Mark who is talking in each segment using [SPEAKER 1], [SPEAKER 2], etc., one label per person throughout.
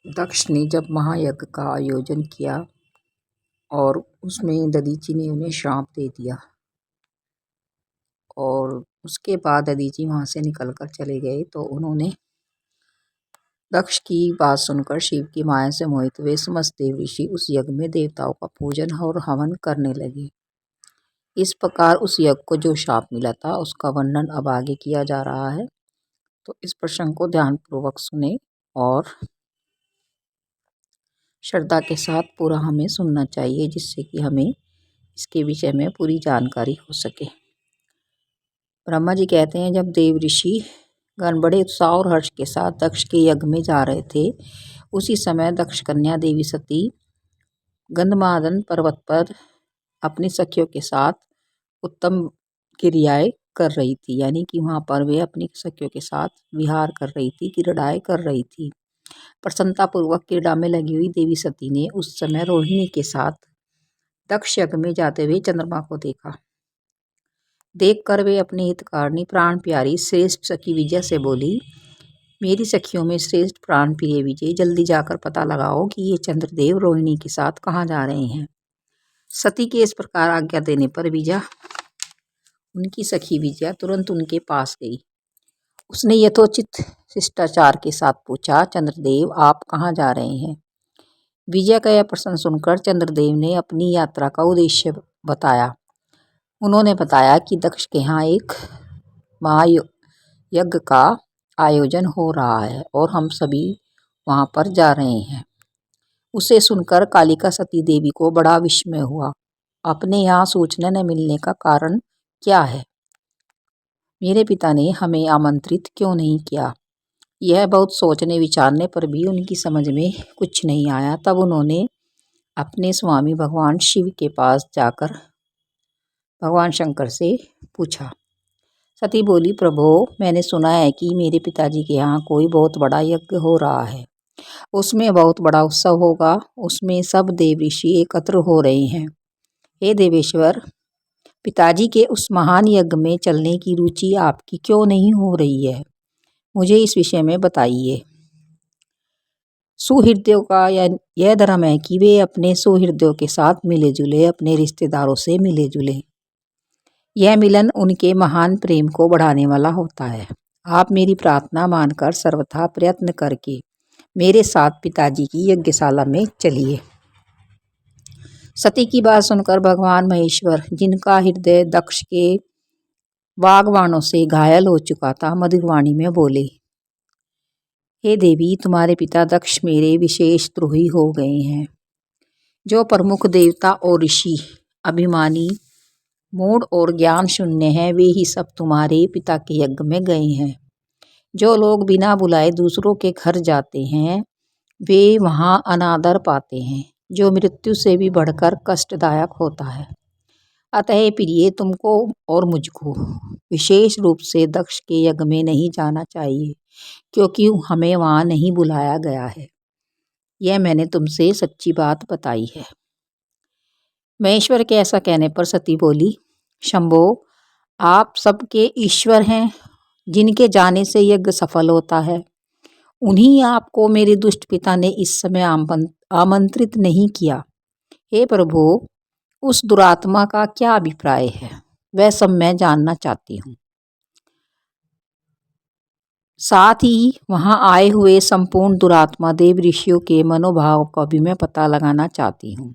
[SPEAKER 1] दक्ष ने जब महायज्ञ का आयोजन किया और उसमें दधीचि ने उन्हें श्राप दे दिया और उसके बाद दधीचि वहाँ से निकलकर चले गए, तो उन्होंने दक्ष की बात सुनकर शिव की माया से मोहित हुए समस्त देव ऋषि उस यज्ञ में देवताओं का पूजन और हवन करने लगे। इस प्रकार उस यज्ञ को जो शाप मिला था उसका वर्णन अब आगे किया जा रहा है। तो इस प्रसंग को ध्यानपूर्वक सुने और श्रद्धा के साथ पूरा हमें सुनना चाहिए, जिससे कि हमें इसके विषय में पूरी जानकारी हो सके। ब्रह्मा जी कहते हैं, जब देव ऋषि गण बड़े उत्साह और हर्ष के साथ दक्ष के यज्ञ में जा रहे थे, उसी समय दक्ष कन्या देवी सती गंधमादन पर्वत पर अपनी सखियों के साथ उत्तम क्रियाएं कर रही थी। यानी कि वहाँ पर वे अपनी सखियों के साथ विहार कर रही थी, क्रीड़ाएं कर रही थी। प्रसन्नतापूर्वक क्रीड़ा में लगी हुई देवी सती ने उस समय रोहिणी के साथ दक्ष यज्ञ में जाते हुए चंद्रमा को देखा। देखकर वे अपनी हितकारिणी प्राण प्यारी श्रेष्ठ सखी विजया से बोली, मेरी सखियों में श्रेष्ठ प्राण प्रिय विजय, जल्दी जाकर पता लगाओ कि ये चंद्रदेव रोहिणी के साथ कहाँ जा रहे हैं। सती के इस प्रकार आज्ञा देने पर उनकी सखी विजया तुरंत उनके पास गई। उसने यथोचित शिष्टाचार के साथ पूछा, चंद्रदेव आप कहाँ जा रहे हैं। विजय का यह प्रश्न सुनकर चंद्रदेव ने अपनी यात्रा का उद्देश्य बताया। उन्होंने बताया कि दक्ष के यहाँ एक महायज्ञ का आयोजन हो रहा है और हम सभी वहाँ पर जा रहे हैं। उसे सुनकर कालिका सती देवी को बड़ा विस्मय हुआ। अपने यहाँ सूचना न मिलने का कारण क्या है? मेरे पिता ने हमें आमंत्रित क्यों नहीं किया? यह बहुत सोचने विचारने पर भी उनकी समझ में कुछ नहीं आया। तब उन्होंने अपने स्वामी भगवान शिव के पास जाकर भगवान शंकर से पूछा। सती बोली, प्रभु मैंने सुना है कि मेरे पिताजी के यहाँ कोई बहुत बड़ा यज्ञ हो रहा है, उसमें बहुत बड़ा उत्सव होगा, उसमें सब देव ऋषि एकत्र हो रहे हैं। हे देवेश्वर, पिताजी के उस महान यज्ञ में चलने की रुचि आपकी क्यों नहीं हो रही है? मुझे इस विषय में बताइए। सुहृदयों का यह धर्म है कि वे अपने सुहृदयों के साथ मिले जुले, अपने रिश्तेदारों से मिले जुले। यह मिलन उनके महान प्रेम को बढ़ाने वाला होता है। आप मेरी प्रार्थना मानकर सर्वथा प्रयत्न करके मेरे साथ पिताजी की यज्ञशाला में चलिए। सती की बात सुनकर भगवान महेश्वर, जिनका हृदय दक्ष के वाग्बाणों से घायल हो चुका था, मधुर वाणी में बोले, हे देवी, तुम्हारे पिता दक्ष मेरे विशेष द्रोही हो गए हैं। जो प्रमुख देवता और ऋषि अभिमानी, मूढ़ और ज्ञान शून्य हैं, वे ही सब तुम्हारे पिता के यज्ञ में गए हैं। जो लोग बिना बुलाए दूसरों के घर जाते हैं, वे वहाँ अनादर पाते हैं, जो मृत्यु से भी बढ़कर कष्टदायक होता है। अतः प्रिय, तुमको और मुझको विशेष रूप से दक्ष के यज्ञ में नहीं जाना चाहिए, क्योंकि हमें वहाँ नहीं बुलाया गया है। यह मैंने तुमसे सच्ची बात बताई है। महेश्वर के ऐसा कहने पर सती बोली, शंभो, आप सबके ईश्वर हैं, जिनके जाने से यज्ञ सफल होता है। उन्हीं आपको मेरे दुष्ट पिता ने इस समय आमंत्रित नहीं किया। हे प्रभु, उस दुरात्मा का क्या अभिप्राय है, वह सब मैं जानना चाहती हूँ। साथ ही वहाँ आए हुए संपूर्ण दुरात्मा देव ऋषियों के मनोभाव का भी मैं पता लगाना चाहती हूँ।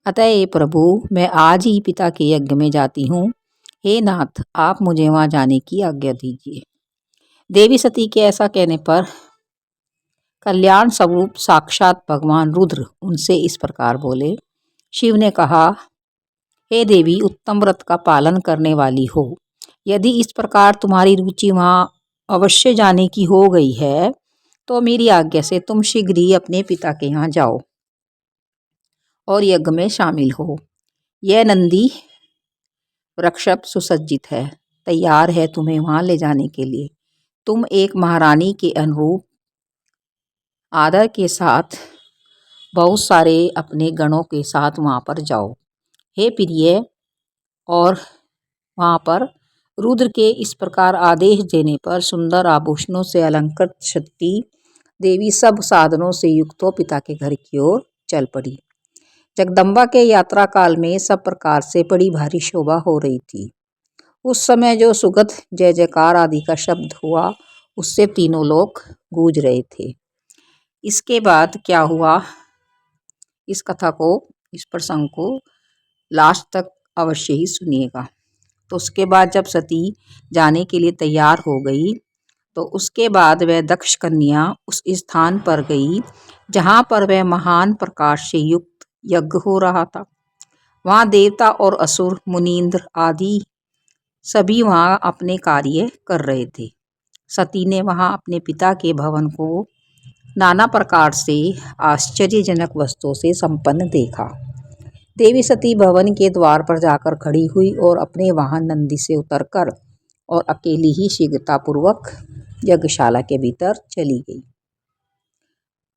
[SPEAKER 1] अतः ये प्रभु, मैं आज ही पिता के यज्ञ में जाती हूँ। हे नाथ, आप मुझे वहाँ जाने की आज्ञा दीजिए। देवी सती के ऐसा कहने पर कल्याण स्वरूप साक्षात भगवान रुद्र उनसे इस प्रकार बोले। शिव ने कहा, हे देवी, उत्तम व्रत का पालन करने वाली हो, यदि इस प्रकार तुम्हारी रुचि वहाँ अवश्य जाने की हो गई है, तो मेरी आज्ञा से तुम शीघ्र ही अपने पिता के यहाँ जाओ और यज्ञ में शामिल हो। यह नंदी वृक्ष सुसज्जित है, तैयार है तुम्हें वहाँ ले जाने के लिए। तुम एक महारानी के अनुरूप आदर के साथ बहुत सारे अपने गणों के साथ वहाँ पर जाओ। हे प्रिय, और वहाँ पर रुद्र के इस प्रकार आदेश देने पर सुंदर आभूषणों से अलंकृत सती देवी सब साधनों से युक्त हो पिता के घर की ओर चल पड़ी। जगदम्बा के यात्रा काल में सब प्रकार से बड़ी भारी शोभा हो रही थी। उस समय जो सुगध जय जयकार आदि का शब्द हुआ, उससे तीनों लोक गूंज रहे थे। इसके बाद क्या हुआ, इस कथा को, इस प्रसंग को लास्ट तक अवश्य ही सुनिएगा। तो उसके बाद जब सती जाने के लिए तैयार हो गई, तो उसके बाद वह दक्ष कन्या उस स्थान पर गई जहाँ पर वह महान प्रकाश से युक्त यज्ञ हो रहा था। वहाँ देवता और असुर, मुनींद्र आदि सभी वहाँ अपने कार्य कर रहे थे। सती ने वहाँ अपने पिता के भवन को नाना प्रकार से आश्चर्यजनक वस्तुओं से संपन्न देखा। देवी सती भवन के द्वार पर जाकर खड़ी हुई और अपने वाहन नंदी से उतरकर और अकेली ही शीघ्रतापूर्वक यज्ञशाला के भीतर चली गई।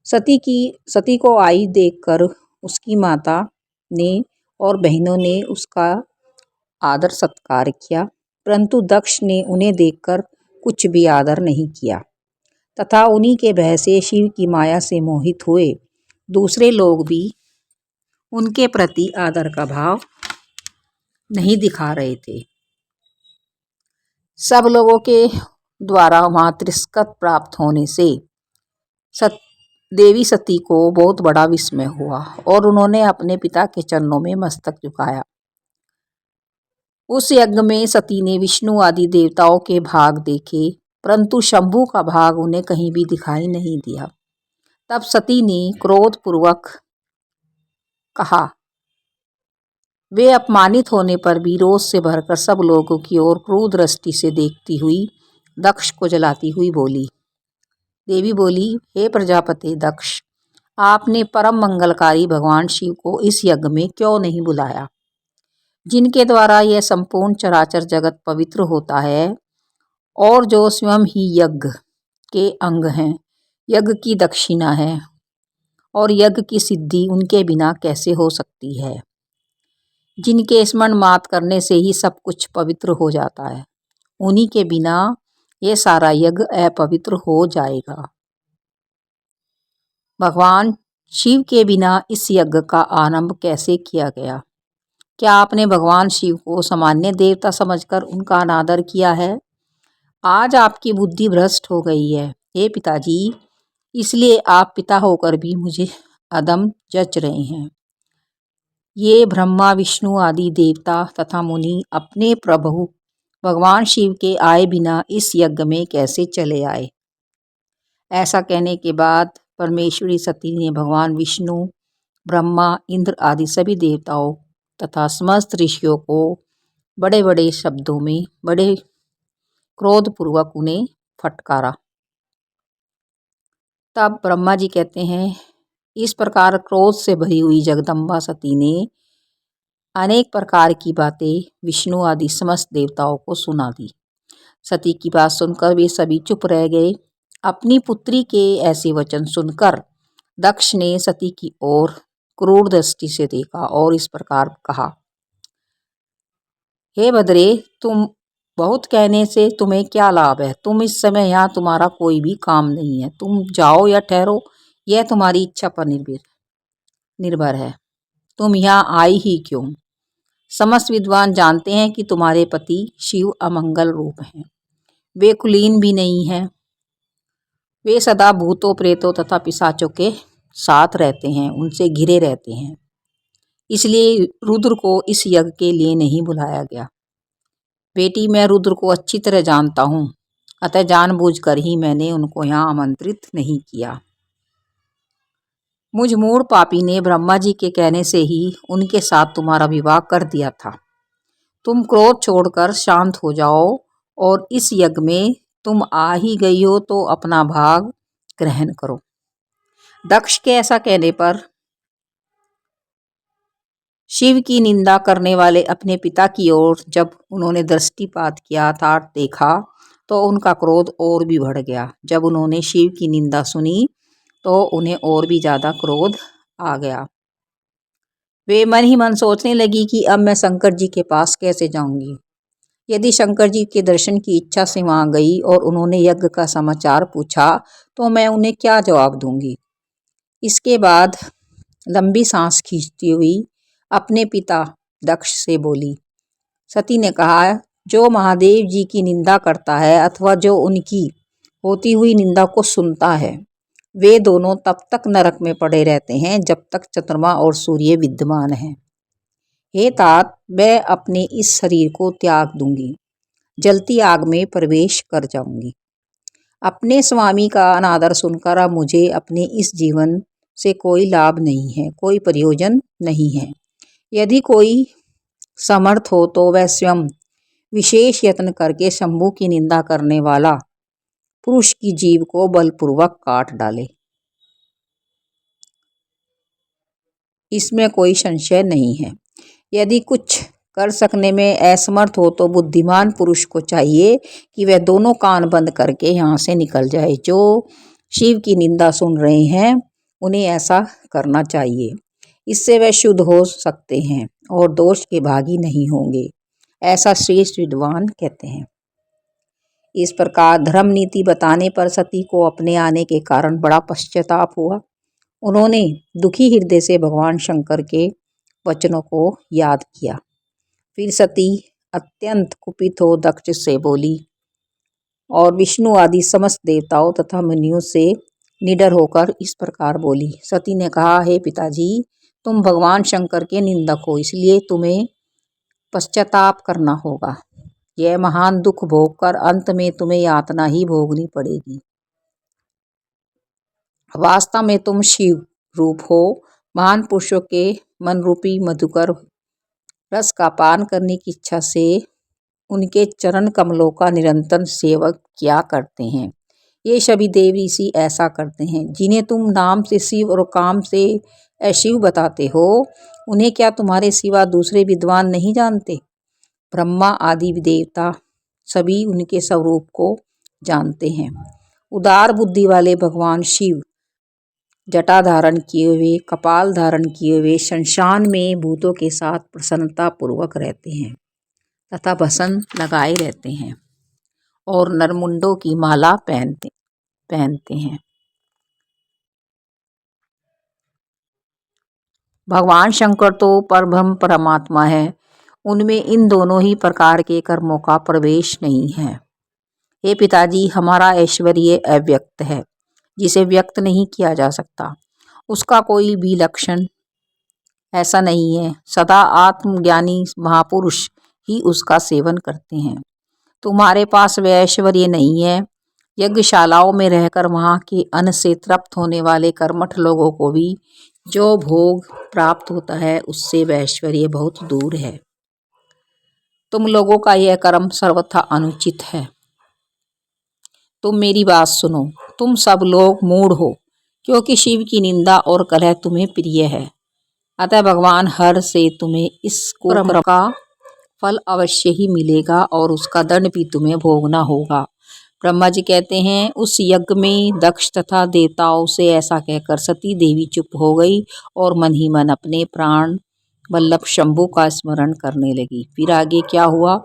[SPEAKER 1] सती को आई देखकर उसकी माता ने और बहनों ने उसका आदर सत्कार किया, परंतु दक्ष ने उन्हें देखकर कुछ भी आदर नहीं किया तथा उन्हीं के भय से शिव की माया से मोहित हुए दूसरे लोग भी उनके प्रति आदर का भाव नहीं दिखा रहे थे। सब लोगों के द्वारा वहाँ तिरस्कार प्राप्त होने से देवी सती को बहुत बड़ा विस्मय हुआ और उन्होंने अपने पिता के चरणों में मस्तक झुकाया। उस यज्ञ में सती ने विष्णु आदि देवताओं के भाग देखे, परंतु शंभु का भाग उन्हें कहीं भी दिखाई नहीं दिया। तब सती ने क्रोधपूर्वक कहा। वे अपमानित होने पर भी रोष से भरकर सब लोगों की ओर क्रूर दृष्टि से देखती हुई दक्ष को जलाती हुई बोली। देवी बोली, हे प्रजापति दक्ष, आपने परम मंगलकारी भगवान शिव को इस यज्ञ में क्यों नहीं बुलाया, जिनके द्वारा यह संपूर्ण चराचर जगत पवित्र होता है और जो स्वयं ही यज्ञ के अंग हैं, यज्ञ की दक्षिणा है और यज्ञ की सिद्धि उनके बिना कैसे हो सकती है, जिनके स्मरण मात्र करने से ही सब कुछ पवित्र हो जाता है। उन्हीं के बिना ये सारा यज्ञ अपवित्र हो जाएगा। भगवान शिव के बिना इस यज्ञ का आरंभ कैसे किया गया? क्या आपने भगवान शिव को सामान्य देवता समझकर उनका अनादर किया है? आज आपकी बुद्धि भ्रष्ट हो गई है। हे पिताजी, इसलिए आप पिता होकर भी मुझे अधम जच रहे हैं। ये ब्रह्मा, विष्णु आदि देवता तथा मुनि अपने प्रभु भगवान शिव के आए बिना इस यज्ञ में कैसे चले आए? ऐसा कहने के बाद परमेश्वरी सती ने भगवान विष्णु, ब्रह्मा, इंद्र आदि सभी देवताओं तथा समस्त ऋषियों को बड़े बड़े शब्दों में बड़े क्रोधपूर्वक उन्हें फटकारा। तब ब्रह्मा जी कहते हैं, इस प्रकार क्रोध से भरी हुई जगदम्बा सती ने अनेक प्रकार की बातें विष्णु आदि समस्त देवताओं को सुना दी। सती की बात सुनकर वे सभी चुप रह गए। अपनी पुत्री के ऐसे वचन सुनकर दक्ष ने सती की ओर क्रूर दृष्टि से देखा और इस प्रकार कहा, हे भद्रे, तुम बहुत कहने से तुम्हें क्या लाभ है? तुम इस समय यहाँ तुम्हारा कोई भी काम नहीं है। तुम जाओ या ठहरो, यह तुम्हारी इच्छा पर निर्भर है। तुम यहाँ आई ही क्यों? समस्त विद्वान जानते हैं कि तुम्हारे पति शिव अमंगल रूप हैं। वे कुलीन भी नहीं हैं। वे सदा भूतों, प्रेतों तथा पिशाचों के साथ रहते हैं, उनसे घिरे रहते हैं। इसलिए रुद्र को इस यज्ञ के लिए नहीं बुलाया गया। बेटी, मैं रुद्र को अच्छी तरह जानता हूँ, अतः जानबूझकर ही मैंने उनको यहाँ आमंत्रित नहीं किया। मुझ मूढ़ पापी ने ब्रह्मा जी के कहने से ही उनके साथ तुम्हारा विवाह कर दिया था। तुम क्रोध छोड़कर शांत हो जाओ और इस यज्ञ में तुम आ ही गई हो तो अपना भाग ग्रहण करो। दक्ष के ऐसा कहने पर शिव की निंदा करने वाले अपने पिता की ओर जब उन्होंने दृष्टिपात किया था, देखा, तो उनका क्रोध और भी बढ़ गया। जब उन्होंने शिव की निंदा सुनी तो उन्हें और भी ज़्यादा क्रोध आ गया। वे मन ही मन सोचने लगी कि अब मैं शंकर जी के पास कैसे जाऊंगी। यदि शंकर जी के दर्शन की इच्छा से वहां गई और उन्होंने यज्ञ का समाचार पूछा तो मैं उन्हें क्या जवाब दूंगी। इसके बाद लंबी सांस खींचती हुई अपने पिता दक्ष से बोली। सती ने कहा, जो महादेव जी की निंदा करता है अथवा जो उनकी होती हुई निंदा को सुनता है, वे दोनों तब तक नरक में पड़े रहते हैं जब तक चंद्रमा और सूर्य विद्यमान हैं। हे तात, मैं अपने इस शरीर को त्याग दूंगी, जलती आग में प्रवेश कर जाऊंगी। अपने स्वामी का अनादर सुनकर अब मुझे अपने इस जीवन से कोई लाभ नहीं है, कोई प्रयोजन नहीं है। यदि कोई समर्थ हो तो वह स्वयं विशेष यत्न करके शंभू की निंदा करने वाला पुरुष की जीव को बलपूर्वक काट डाले, इसमें कोई संशय नहीं है। यदि कुछ कर सकने में असमर्थ हो तो बुद्धिमान पुरुष को चाहिए कि वह दोनों कान बंद करके यहाँ से निकल जाए। जो शिव की निंदा सुन रहे हैं उन्हें ऐसा करना चाहिए, इससे वह शुद्ध हो सकते हैं और दोष के भागी नहीं होंगे, ऐसा श्रेष्ठ विद्वान कहते हैं। इस प्रकार धर्म नीति बताने पर सती को अपने आने के कारण बड़ा पश्चाताप हुआ। उन्होंने दुखी हृदय से भगवान शंकर के वचनों को याद किया। फिर सती अत्यंत कुपित हो दक्ष से बोली और विष्णु आदि समस्त देवताओं तथा मुनियों से निडर होकर इस प्रकार बोली। सती ने कहा, हे पिताजी, तुम भगवान शंकर के निंदक हो, इसलिए तुम्हें पश्चाताप करना होगा। यह महान दुख भोगकर अंत में तुम्हें यातना ही भोगनी पड़ेगी। वास्तव में तुम शिव रूप हो। महान पुरुषों के मन रूपी मधुकर रस का पान करने की इच्छा से उनके चरण कमलों का निरंतर सेवक किया करते हैं। ये सभी देव ऋषि ऐसा करते हैं। जिन्हें तुम नाम से शिव और काम से अशिव बताते हो, उन्हें क्या तुम्हारे सिवा दूसरे विद्वान नहीं जानते? ब्रह्मा आदि देवता सभी उनके स्वरूप को जानते हैं। उदार बुद्धि वाले भगवान शिव जटा धारण किए हुए, कपाल धारण किए हुए शमशान में भूतों के साथ प्रसन्नता पूर्वक रहते हैं तथा भस्म लगाए रहते हैं और नरमुंडों की माला पहनते हैं। भगवान शंकर तो परब्रह्म परमात्मा है, उनमें इन दोनों ही प्रकार के कर्मों का प्रवेश नहीं है। हे पिताजी, हमारा ऐश्वर्य अव्यक्त है, जिसे व्यक्त नहीं किया जा सकता। उसका कोई भी लक्षण ऐसा नहीं है। सदा आत्मज्ञानी महापुरुष ही उसका सेवन करते हैं। तुम्हारे पास वह ऐश्वर्य नहीं है। यज्ञशालाओं में रहकर वहाँ के अन्न से तृप्त होने वाले कर्मठ लोगों को भी जो भोग प्राप्त होता है, उससे वह ऐश्वर्य बहुत दूर है। तुम लोगों का यह कर्म सर्वथा अनुचित है। तुम मेरी बात सुनो। तुम सब लोग मूढ़ हो, क्योंकि शिव की निंदा और कलह तुम्हें प्रिय है। अतः भगवान हर से तुम्हें इस कुकर्म का फल अवश्य ही मिलेगा और उसका दंड भी तुम्हें भोगना होगा। ब्रह्मा जी कहते हैं, उस यज्ञ में दक्ष तथा देवताओं से ऐसा कहकर सती देवी चुप हो गई और मन ही मन अपने प्राण वल्लभ शंभू का स्मरण करने लगी। फिर आगे क्या हुआ,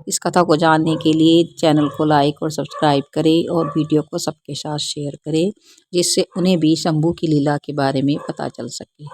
[SPEAKER 1] इस कथा को जानने के लिए चैनल को लाइक और सब्सक्राइब करें और वीडियो को सबके साथ शेयर करें, जिससे उन्हें भी शंभू की लीला के बारे में पता चल सके।